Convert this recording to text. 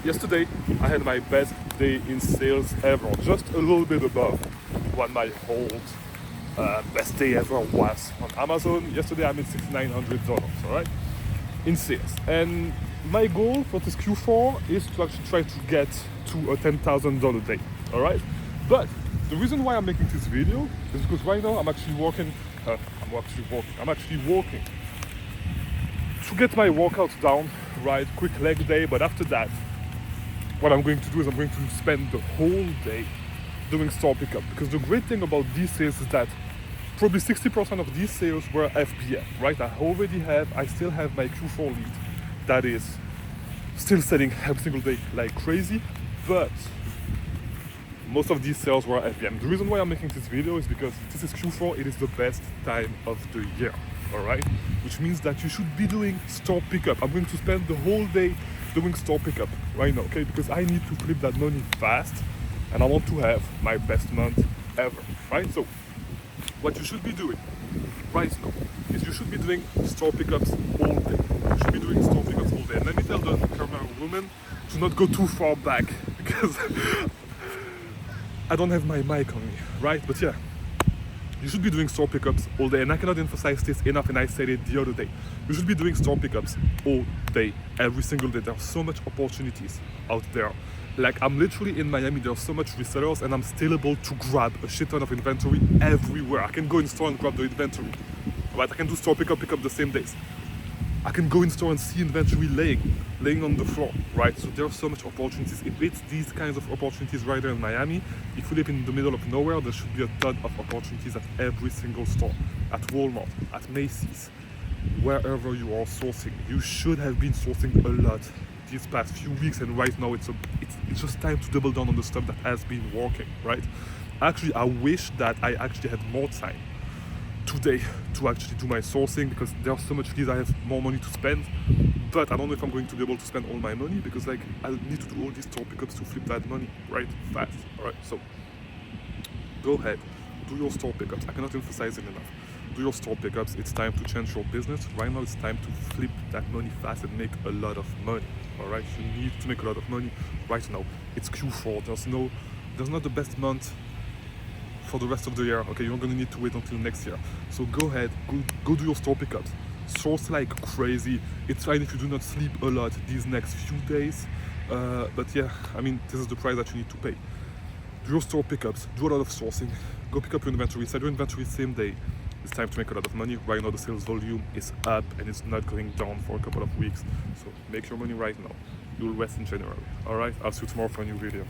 Yesterday, I had my best day in sales ever, just a little bit above what my whole best day ever was on Amazon. Yesterday, I made $6,900, all right, in sales. And my goal for this Q4 is to actually try to get to a $10,000 day, all right? But the reason why I'm making this video is because right now I'm actually walking to get my workouts down, right? Quick leg day, but after that, what I'm going to do is I'm going to spend the whole day doing store pickup, because the great thing about these sales is that probably 60% of these sales were FBA, right? I still have my Q4 lead that is still selling every single day like crazy, but most of these sales were FBA. And the reason why I'm making this video is because this is Q4, it is the best time of the year, all right? Which means that you should be doing store pickup. I'm going to spend the whole day doing store pickup right now, okay? Because I need to flip that money fast and I want to have my best month ever, right? So what you should be doing right now is you should be doing store pickups all day. You should be doing store pickups all day. And let me tell the camera woman to not go too far back because I don't have my mic on me, right? But yeah, you should be doing store pickups all day. And I cannot emphasize this enough, and I said it the other day. You should be doing store pickups all day, every single day. There are so much opportunities out there. Like, I'm literally in Miami, there are so much resellers, and I'm still able to grab a shit ton of inventory everywhere. I can go in store and grab the inventory, right? I can do store pickup the same days. I can go in store and see inventory laying on the floor, right? So there are so much opportunities. If it's these kinds of opportunities right there in Miami, if you live in the middle of nowhere, there should be a ton of opportunities at every single store, at Walmart, at Macy's, wherever you are sourcing. You should have been sourcing a lot these past few weeks, and right now it's just time to double down on the stuff that has been working, right? Actually, I wish that I actually had more time today to actually do my sourcing, because there are so much leads, I have more money to spend, but I don't know if I'm going to be able to spend all my money, because like I'll need to do all these store pickups to flip that money right fast. All right, so go ahead, do your store pickups. I cannot emphasize it enough. Do your store pickups. It's time to change your business. Right now it's time to flip that money fast and make a lot of money. All right, you need to make a lot of money right now. It's Q4. There's not the best month for the rest of the year. Okay, you're gonna need to wait until next year. So go ahead, go do your store pickups. Source like crazy. It's fine if you do not sleep a lot these next few days, but yeah, I mean, this is the price that you need to pay. Do your store pickups, do a lot of sourcing, go pick up your inventory, sell your inventory same day. It's time to make a lot of money. Right now the sales volume is up and it's not going down for a couple of weeks. So make your money right now. You'll rest in January. All right, I'll see you tomorrow for a new video.